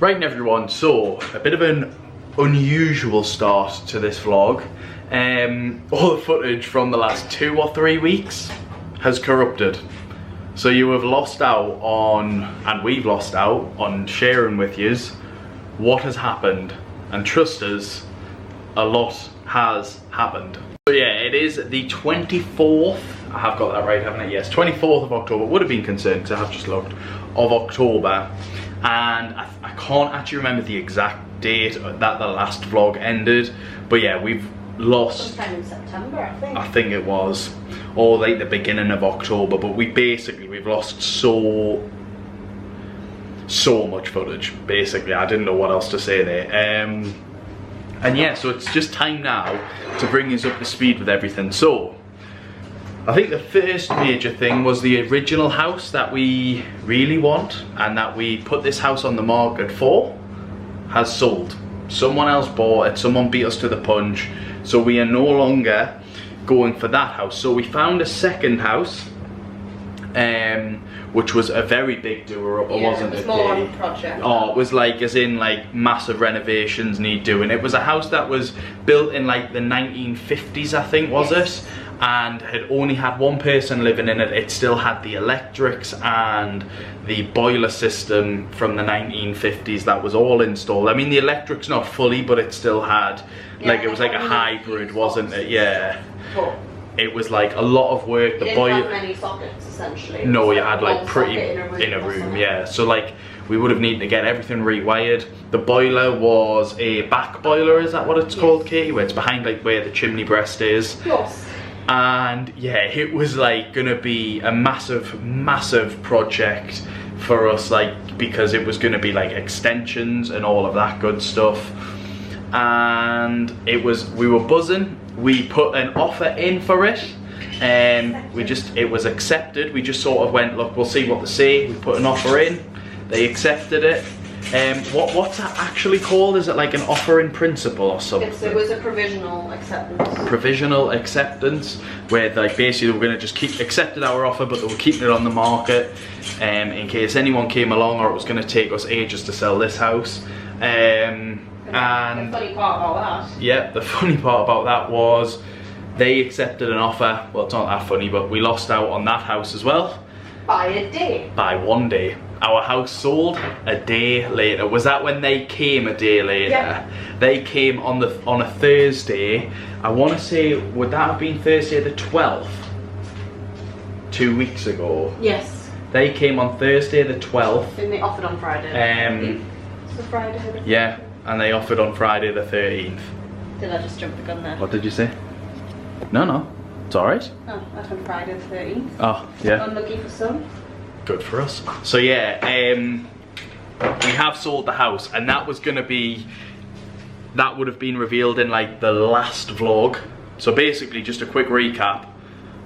Right everyone, so a bit of an unusual start to this vlog. All the footage from the last 2 or 3 weeks has corrupted. So you have lost out on, and we've lost out on sharing with yous what has happened. And trust us, a lot has happened. So yeah, it is the 24th, I have got that right, haven't I? Yes, 24th of October, would have been concerned because I have just looked, of October. And I can't actually remember the exact date that the last vlog ended, but yeah, we've lost sometime in September, I think it was, or like the beginning of October, but we've lost so much footage. Basically, I didn't know what else to say there. And yeah, so it's just time now to bring us up to speed with everything. So I think the first major thing was the original house that we really want and that we put this house on the market for has sold. Someone else bought it, someone beat us to the punch, so we are no longer going for that house. So we found a second house, which was a very big doer-upper, wasn't it? It was more of a project. Oh, it was like, as in like massive renovations need doing. It was a house that was built in like the 1950s, I think, was it? And had only had one person living in it. It still had the electrics and the boiler system from the 1950s that was all installed. I mean, the electric's not fully, but it still had, like, it was like a hybrid, wasn't it? Yeah. It was like a lot of work. The boiler. You didn't have many sockets, essentially. No, you had like pretty in a room, yeah. So like, we would have needed to get everything rewired. The boiler was a back boiler, is that what it's called, Katie? Where it's behind like where the chimney breast is. Yes. And yeah, it was like gonna be a massive project for us, like, because it was gonna be like extensions and all of that good stuff. And we were buzzing. We put an offer in for it, and it was accepted. We just sort of went, look, we'll see what they say. We put an offer in, they accepted it. What's that actually called? Is it like an offer in principle or something? It was a provisional acceptance. Provisional acceptance, where like basically we're going to just keep accepted our offer, but they were keeping it on the market in case anyone came along, or it was going to take us ages to sell this house. And the funny part about that. Yeah, the funny part about that was they accepted an offer. Well, it's not that funny, but we lost out on that house as well. By a day. By 1 day. Our house sold a day later. Was that when they came a day later? Yeah. They came on a Thursday. I want to say, would that have been Thursday the 12th? 2 weeks ago. Yes. They came on Thursday the 12th. And they offered on Friday. So Friday. Yeah, and they offered on Friday the 13th. Did I just jump the gun there? What did you say? No. It's alright. Oh, that's on Friday the 13th. Oh, yeah. Unlucky for some. Good for us. So yeah, we have sold the house, and that was gonna be, that would have been revealed in like the last vlog. So basically, just a quick recap.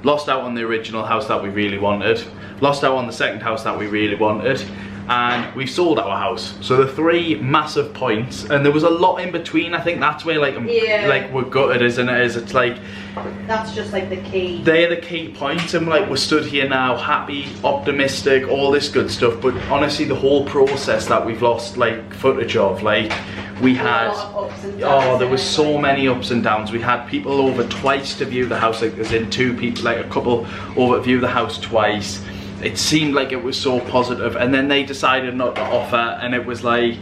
Lost out on the original house that we really wanted. Lost out on the second house that we really wanted. And we've sold our house. So the 3 massive points, and there was a lot in between. I think that's where like like we're gutted, isn't it? Is it's like that's just like the key. They're the key points, and like we're stood here now, happy, optimistic, all this good stuff. But honestly, the whole process that we've lost like footage of, like we had, there was so many ups and downs. We had people over twice to view the house, like there's in 2 people, like a couple over to view the house twice. It seemed like it was so positive, and then they decided not to offer, and it was like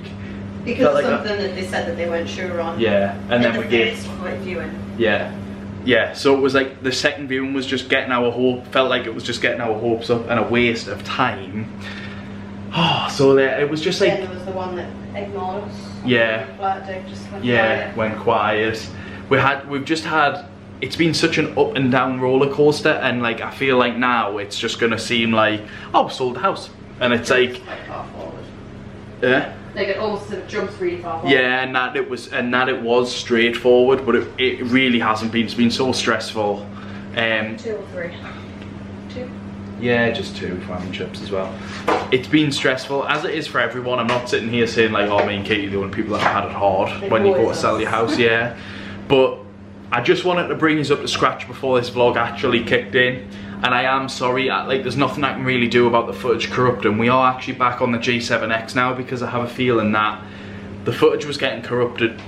because like something that they said that they weren't sure on. Yeah, and then we gave viewing. Yeah. So it was like the second viewing was just getting our felt like it was just getting our hopes up and a waste of time. Oh, so it was just like. Then there was the one that ignored us. Yeah. Just went quiet. Went quiet. We've just had. It's been such an up and down roller coaster, and like I feel like now it's just gonna seem like, oh, we sold the house, and it's like far forward. Yeah. Like it almost sort of jumps really far forward. Yeah, and that it was straightforward, but it really hasn't been. It's been so stressful. 2 or 3. 2. Yeah, just 2 family trips as well. It's been stressful, as it is for everyone. I'm not sitting here saying like, oh, me and Katie are the only people that have had it hard when you go to sell your house. Yeah, but I just wanted to bring us up to scratch before this vlog actually kicked in. And I am sorry, like there's nothing I can really do about the footage corrupting. We are actually back on the G7X now because I have a feeling that the footage was getting corrupted.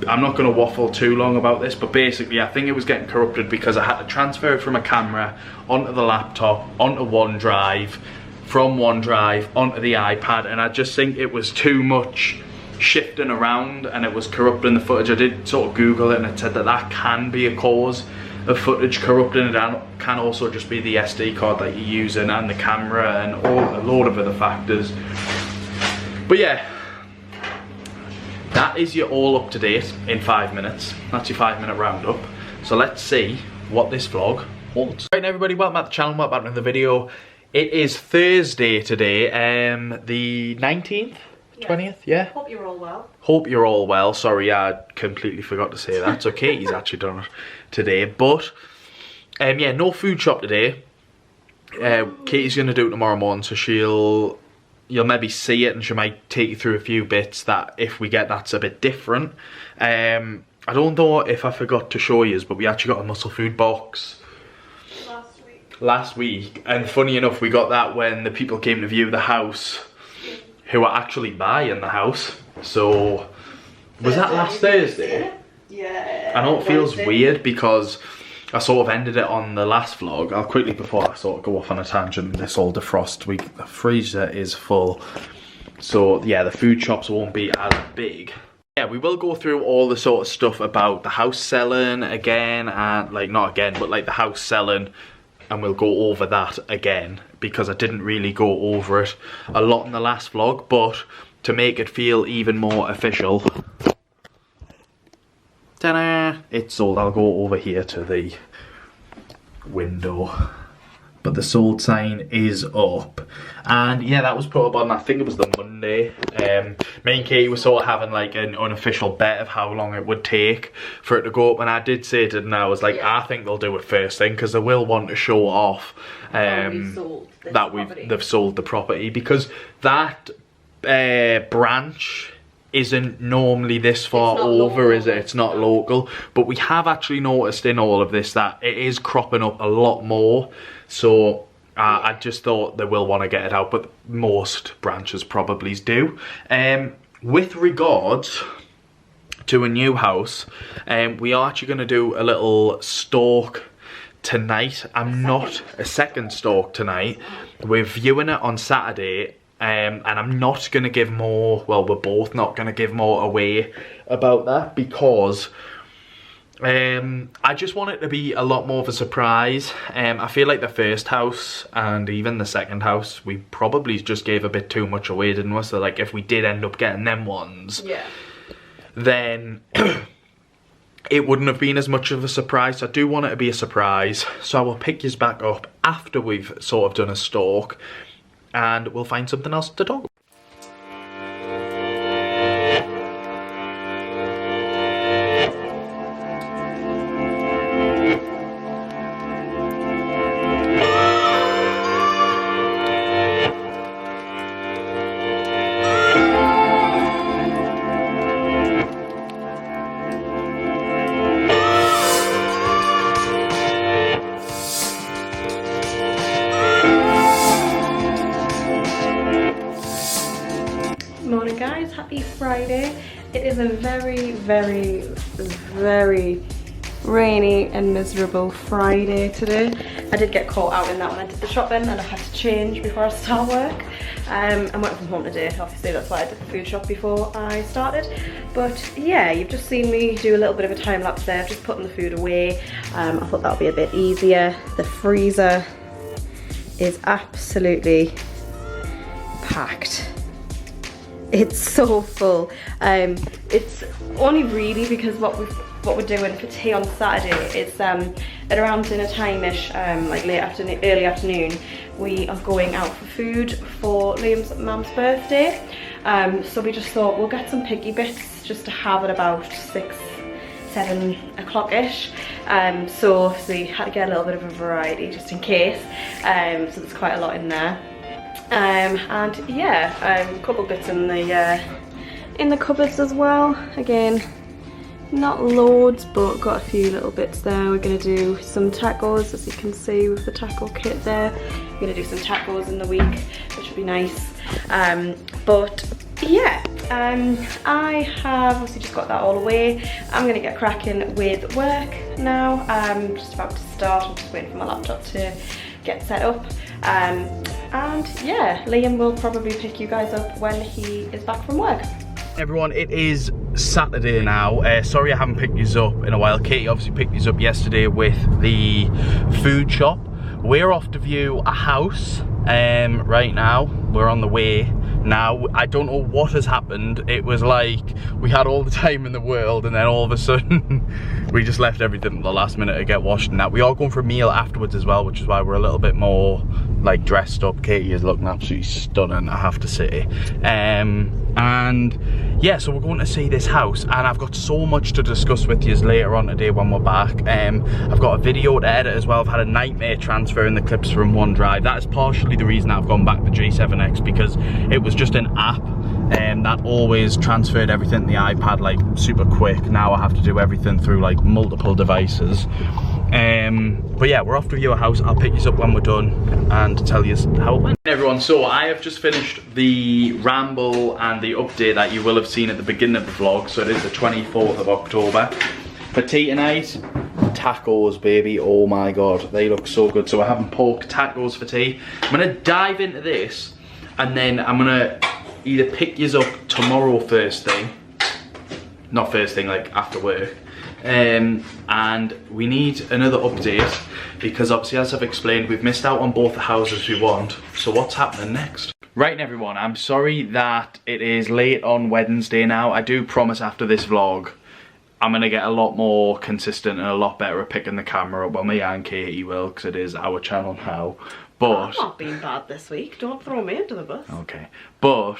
I'm not going to waffle too long about this, but basically I think it was getting corrupted because I had to transfer it from a camera onto the laptop, onto OneDrive, from OneDrive onto the iPad, and I just think it was too much shifting around and it was corrupting the footage. I did sort of Google it and it said that that can be a cause of footage corrupting. It can also just be the SD card that you're using and the camera and a load of other factors. But yeah, that is your all up to date in 5 minutes. That's your 5-minute roundup. So let's see what this vlog holds. Right, everybody, welcome back to the channel, welcome back to the video. It is Thursday today, the 19th? 20th, yeah? Hope you're all well. Hope you're all well. Sorry, I completely forgot to say that. It's okay, he's actually done it today. But, yeah, no food shop today. Katie's going to do it tomorrow morning, so you'll maybe see it and she might take you through a few bits that if we get that's a bit different. I don't know if I forgot to show you, but we actually got a muscle food box last week. And funny enough, we got that when the people came to view the house who are actually buying the house. So was that last Thursday? Yeah. I know it feels weird because I sort of ended it on the last vlog. I'll quickly, before I sort of go off on a tangent, this all defrost week, the freezer is full. So yeah, the food shops won't be as big. Yeah, we will go through all the sort of stuff about the house selling again, and like not again, but like the house selling, and we'll go over that again because I didn't really go over it a lot in the last vlog, but to make it feel even more official, ta-da, it's sold. I'll go over here to the window, but the sold sign is up. And yeah, that was put up on, I think it was the Monday. Me and Katie were sort of having like an unofficial bet of how long it would take for it to go up, and I did say to them, I was like, yeah, I think they'll do it first thing because they will want to show off that they've sold the property, because that branch isn't normally this far over, is it? It's not local, but we have actually noticed in all of this that it is cropping up a lot more. So I just thought they will want to get it out, but most branches probably do. With regards to a new house, we are actually going to do a little stalk tonight. A second stalk tonight. We're viewing it on Saturday. And I'm not going to give more, well, we're both not going to give more away about that because I just want it to be a lot more of a surprise. I feel like the first house and even the second house, we probably just gave a bit too much away, didn't we? So like if we did end up getting them ones, yeah, then it wouldn't have been as much of a surprise. So I do want it to be a surprise. So I will pick yous back up after we've sort of done a stalk, and we'll find something else to talk about. Morning guys, happy Friday. It is a very, very, very rainy and miserable Friday today. I did get caught out in that when I did the shopping and I had to change before I start work. I'm working from home today, obviously that's why I did the food shop before I started. But yeah, you've just seen me do a little bit of a time lapse there, just putting the food away. I thought that would be a bit easier. The freezer is absolutely packed. It's so full. It's only really because what we're doing for tea on Saturday is at around dinner time-ish, like early afternoon, we are going out for food for Liam's mum's birthday. So we just thought we'll get some piggy bits just to have at about 7 o'clock-ish. So obviously had to get a little bit of a variety just in case. So there's quite a lot in there. And yeah, a couple bits in the cupboards as well. Again, not loads, but got a few little bits there. We're gonna do some tacos, as you can see with the taco kit there. We're gonna do some tacos in the week, which would be nice. But yeah, I have obviously just got that all away. I'm gonna get cracking with work now. I'm just about to start. I'm just waiting for my laptop to get set up. And yeah, Liam will probably pick you guys up when he is back from work. Everyone, it is Saturday now. Sorry I haven't picked you up in a while. Katie obviously picked you up yesterday with the food shop. We're off to view a house right now. We're on the way now. I don't know what has happened. It was like we had all the time in the world, and then all of a sudden we just left everything at the last minute to get washed and that. We are going for a meal afterwards as well, which is why we're a little bit more like dressed up. Katie is looking absolutely stunning, I have to say. And yeah, so we're going to see this house, and I've got so much to discuss with you later on today when we're back. I've got a video to edit as well. I've had a nightmare transferring the clips from OneDrive. That is partially the reason I've gone back to G7X, because it was just an app that always transferred everything to the iPad like super quick. Now I have to do everything through like multiple devices. But yeah, we're off to view a house. I'll pick you up when we're done and tell you how it went. Everyone, so I have just finished the ramble and the update that you will have seen at the beginning of the vlog. So it is the 24th of October. For tea tonight, tacos, baby. Oh my god, they look so good. So we're having pork tacos for tea. I'm gonna dive into this, and then I'm gonna either pick yous up tomorrow first thing, not first thing, like after work. And we need another update, because obviously, as I've explained, we've missed out on both the houses we want. So what's happening next? Right, everyone, I'm sorry that it is late on Wednesday now. I do promise after this vlog I'm gonna get a lot more consistent and a lot better at picking the camera up. Well, me and Katie will, because it is our channel now. But I'm not being bad this week. Don't throw me under the bus. Okay, but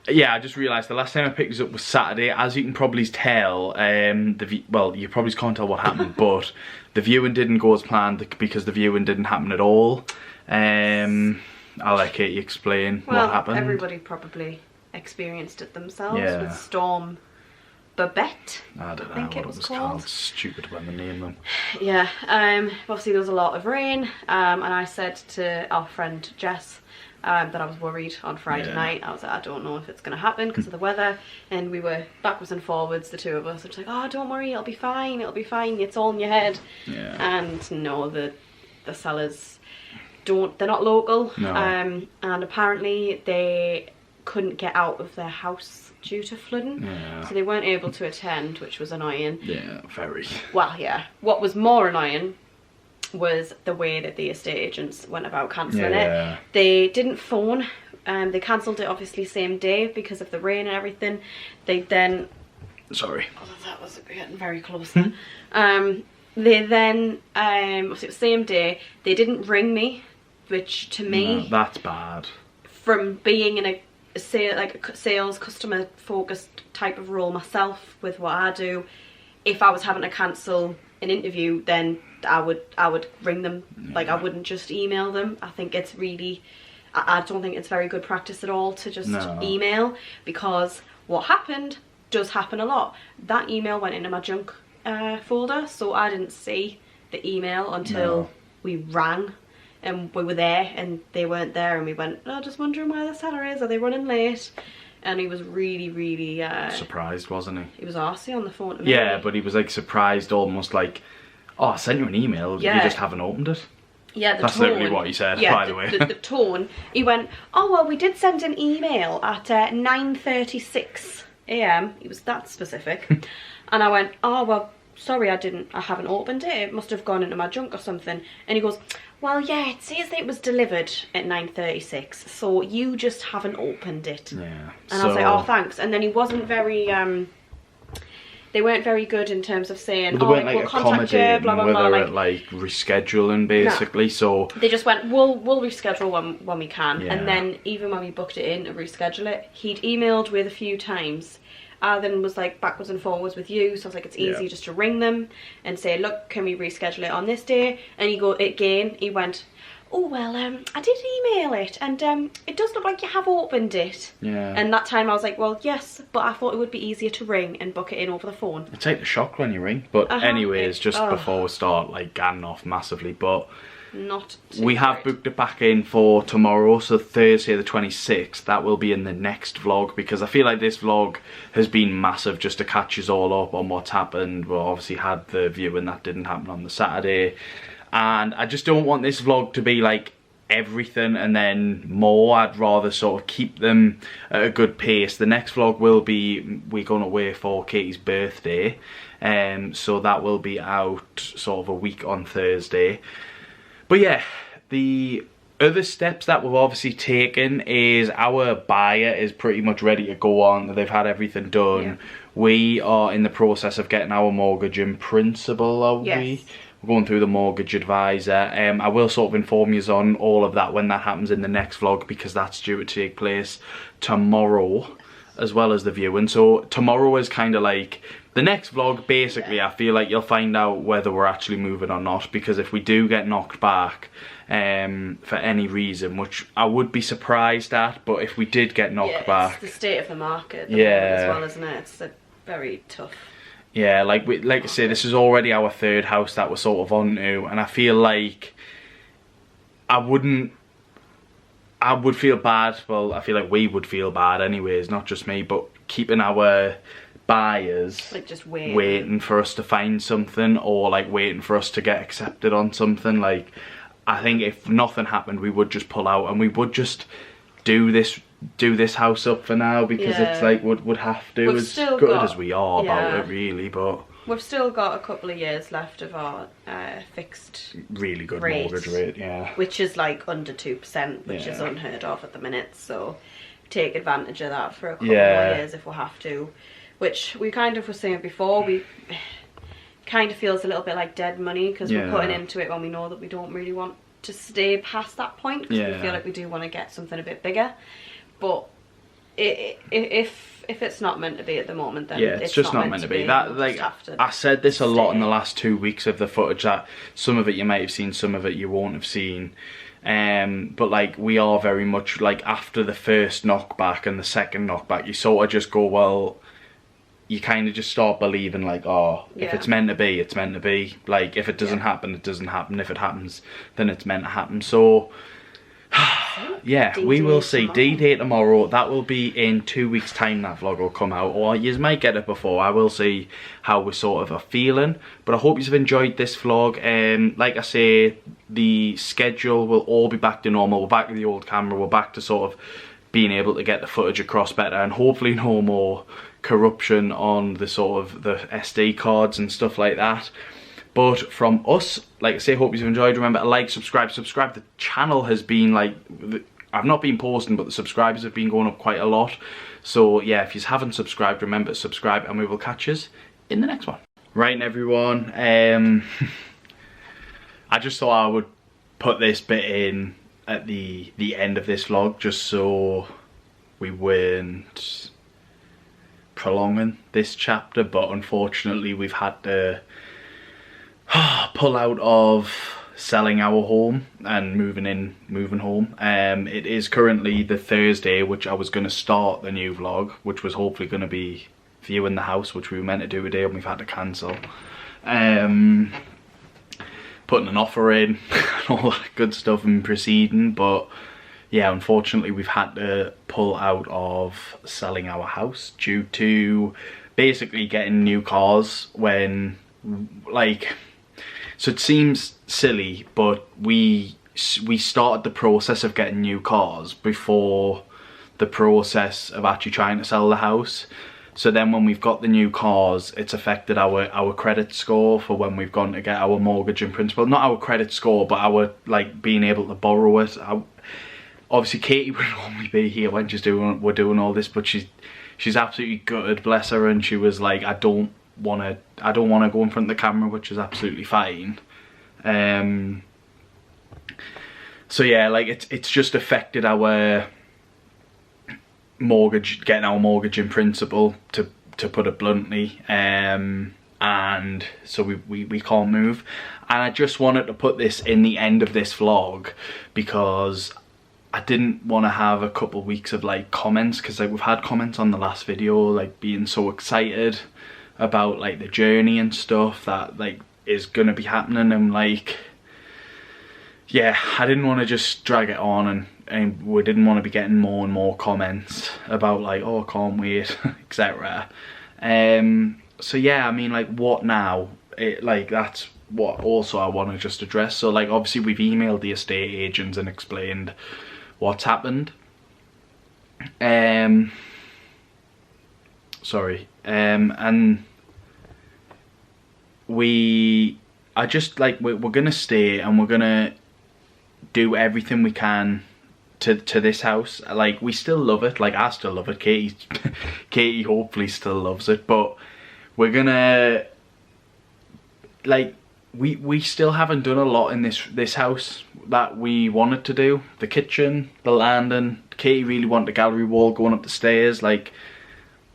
yeah, I just realised the last time I picked this up was Saturday. As you can probably tell, well, you probably can't tell what happened, but the viewing didn't go as planned because the viewing didn't happen at all. I'll let Katie explain what happened. Everybody probably experienced it themselves, Yeah. with Storm Babette. I don't know think what it was called. Stupid when they name them. Yeah, obviously there was a lot of rain, and I said to our friend Jess that I was worried on Friday night. I was like, I don't know if it's going to happen because of the weather, and we were backwards and forwards, the two of us. It's like, oh, don't worry, it'll be fine, it's all in your head. Yeah. And no, the sellers they're not local. No. And apparently they couldn't get out of their house due to flooding. Yeah. So they weren't able to attend, which was annoying. Yeah, very. Well, yeah. What was more annoying was the way that the estate agents went about cancelling it. They didn't phone. They cancelled it obviously same day because of the rain and everything. They then... Sorry. Oh, that was getting very close there. They then, obviously it was same day, they didn't ring me, which to me... No, that's bad. From being in a sales, customer focused type of role myself with what I do, if I was having to cancel an interview, then I would ring them. Yeah. Like, I wouldn't just email them. I think it's really, I don't think it's very good practice at all to just email, because what happened does happen a lot. That email went into my junk folder, so I didn't see the email until we rang. And we were there and they weren't there, and we went, oh, just wondering where the seller is, are they running late? And he was really, really... surprised, wasn't he? He was arsey on the phone to me. Yeah, but he was like surprised, almost like, oh, I sent you an email, you just haven't opened it. Yeah, That's tone, literally what he said, yeah, by the way. The tone, he went, oh, well, we did send an email at 9:36 AM. He was that specific. And I went, oh, well, sorry, I haven't opened it. It must have gone into my junk or something. And he goes, well, yeah, it says that it was delivered at 9:36, so you just haven't opened it. Yeah. And I was like, oh, thanks. And then he wasn't very, they weren't very good in terms of saying, well, they weren't like accommodating, blah, blah, blah, like rescheduling, basically. So they just went, we'll reschedule when we can. And then even when we booked it in to reschedule it, he'd emailed with a few times. I then was like backwards and forwards with you, so I was like, it's easy just to ring them and say, look, can we reschedule it on this day? And he went, oh well, I did email it, and it does look like you have opened it. Yeah. And that time I was like, well, yes, but I thought it would be easier to ring and book it in over the phone. It's like the shock when you ring. But anyways, just before we start like ganning off massively, but we have booked it back in for tomorrow, so Thursday the 26th. That will be in the next vlog, because I feel like this vlog has been massive just to catch us all up on what's happened. We obviously had the viewing that didn't happen on the Saturday, and I just don't want this vlog to be like everything and then more. I'd rather sort of keep them at a good pace. The next vlog will be, we're going away for Katie's birthday, so that will be out sort of a week on Thursday. But yeah, the other steps that we've obviously taken is our buyer is pretty much ready to go on. They've had everything done. Yeah. We are in the process of getting our mortgage in principle, are we? We're going through the mortgage advisor. I will sort of inform you on all of that when that happens in the next vlog, because that's due to take place tomorrow as well as the viewing. So tomorrow is kind of like the next vlog. Basically, I feel like you'll find out whether we're actually moving or not, because if we do get knocked back for any reason, which I would be surprised at, but if we did get knocked back, it's the state of the market as well, isn't it? It's very tough. Yeah, like I say, this is already our third house that we're sort of onto, and I feel like I would feel bad. Well, I feel like we would feel bad anyways, not just me, but keeping our buyers like just waiting for us to find something, or like waiting for us to get accepted on something. Like, I think if nothing happened, we would just pull out and we would just do this house up for now, because it's like would have to, as good as we are about it really, but we've still got a couple of years left of our fixed really good mortgage rate, which is like under 2%, which is unheard of at the minute, so take advantage of that for a couple more years if we have to, which we kind of were saying before. We kind of feels a little bit like dead money, because we're putting into it when we know that we don't really want to stay past that point, because we feel like we do want to get something a bit bigger. But if it's not meant to be at the moment, then it's just not meant to be. That, like, I said this a lot in the last 2 weeks of the footage, that some of it you might have seen, some of it you won't have seen. But like, we are very much like, after the first knockback and the second knockback, you sort of just go, well, you kind of just start believing like, oh, if it's meant to be, it's meant to be. Like, if it doesn't happen, it doesn't happen. If it happens, then it's meant to happen. So yeah, we will see. D-Day tomorrow. That will be in 2 weeks time. That vlog will come out, or you might get it before. I will see how we sort of are feeling, but I hope you've enjoyed this vlog. Like I say, the schedule will all be back to normal. We're back to the old camera. We're back to sort of being able to get the footage across better, and hopefully no more corruption on the sort of the SD cards and stuff like that. But from us, like I say, hope you've enjoyed. Remember to like, subscribe. The channel has been like, I've not been posting, but the subscribers have been going up quite a lot. So yeah, if you haven't subscribed, remember to subscribe, and we will catch us in the next one. Right, everyone, I just thought I would put this bit in at the end of this vlog, just so we weren't prolonging this chapter, but unfortunately we've had to pull out of selling our home and moving home. It is currently the Thursday, which I was going to start the new vlog, which was hopefully going to be viewing the house, which we were meant to do today, and we've had to cancel. Putting an offer in and all that good stuff and proceeding, but yeah, unfortunately we've had to pull out of selling our house due to basically getting new cars when, like, so it seems silly, but we started the process of getting new cars before the process of actually trying to sell the house. So then when we've got the new cars, it's affected our credit score for when we've gone to get our mortgage in principle. Not our credit score, but our, like, being able to borrow it. Obviously Katie would normally be here when we're doing all this, but she's absolutely gutted, bless her, and she was like, I don't want to go in front of the camera, which is absolutely fine. So yeah, like, it's just affected our mortgage, getting our mortgage in principle, to put it bluntly. And and so we can't move. And I just wanted to put this in the end of this vlog because I didn't want to have a couple weeks of like comments, because like we've had comments on the last video like being so excited about like the journey and stuff that like is gonna be happening, and like, yeah, I didn't want to just drag it on, and we didn't want to be getting more and more comments about like, oh, can't wait, etc. So yeah, I mean, like, what now? Like, that's what also I want to just address. So like, obviously we've emailed the estate agents and explained what's happened. Sorry. And we are just like, we're gonna stay and we're gonna do everything we can to this house. Like, we still love it. Like, I still love it. Katie hopefully still loves it, but we're gonna, like, we still haven't done a lot in this house that we wanted to do. The kitchen, the landing. Katie really wanted the gallery wall going up the stairs. Like,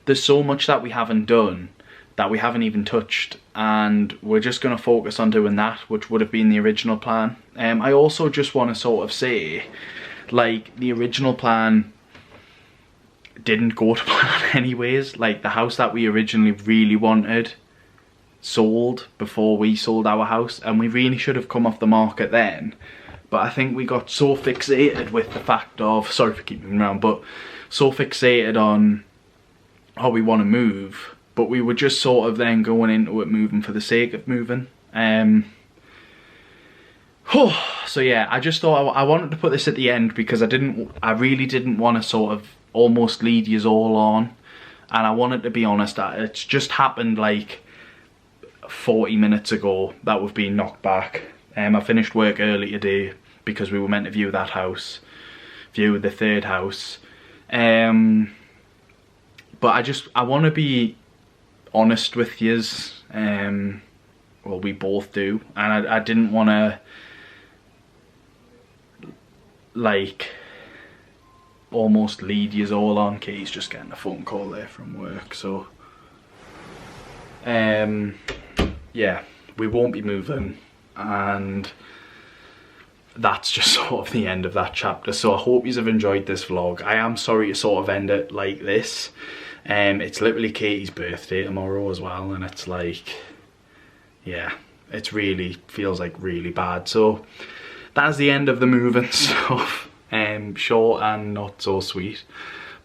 there's so much that we haven't done, that we haven't even touched, and we're just going to focus on doing that, which would have been the original plan. I also just want to sort of say, like, the original plan didn't go to plan anyways. Like, the house that we originally really wanted sold before we sold our house, and we really should have come off the market then. But I think we got so fixated with the fact of, sorry for keeping around, but so fixated on how we want to move, but we were just sort of then going into it moving for the sake of moving. So yeah, I just thought I wanted to put this at the end because I really didn't want to sort of almost lead yous all on, and I wanted to be honest, it's just happened like 40 minutes ago that we've been knocked back. I finished work early today because we were meant to view that house, view the third house. But I want to be honest with yous. Well, we both do, and I didn't want to like almost lead yous all on. Katie's just getting a phone call there from work, so yeah, we won't be moving, and that's just sort of the end of that chapter. So I hope yous have enjoyed this vlog. I am sorry to sort of end it like this. It's literally Katie's birthday tomorrow as well, and it's like, yeah, it's really feels like really bad. So that's the end of the moving stuff. Short and not so sweet,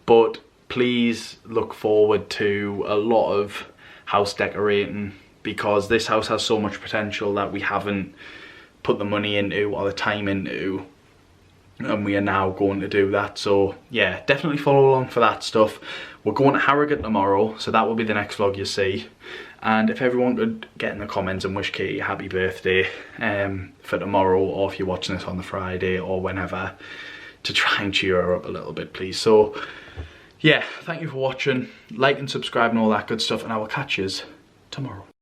but please look forward to a lot of house decorating, because this house has so much potential that we haven't put the money into or the time into, and we are now going to do that. So yeah, definitely follow along for that stuff. We're going to Harrogate tomorrow, so that will be the next vlog you see. And if everyone could get in the comments and wish Katie a happy birthday for tomorrow, or if you're watching this on the Friday or whenever, to try and cheer her up a little bit, please. So yeah, thank you for watching. Like and subscribe and all that good stuff, and I will catch yous tomorrow.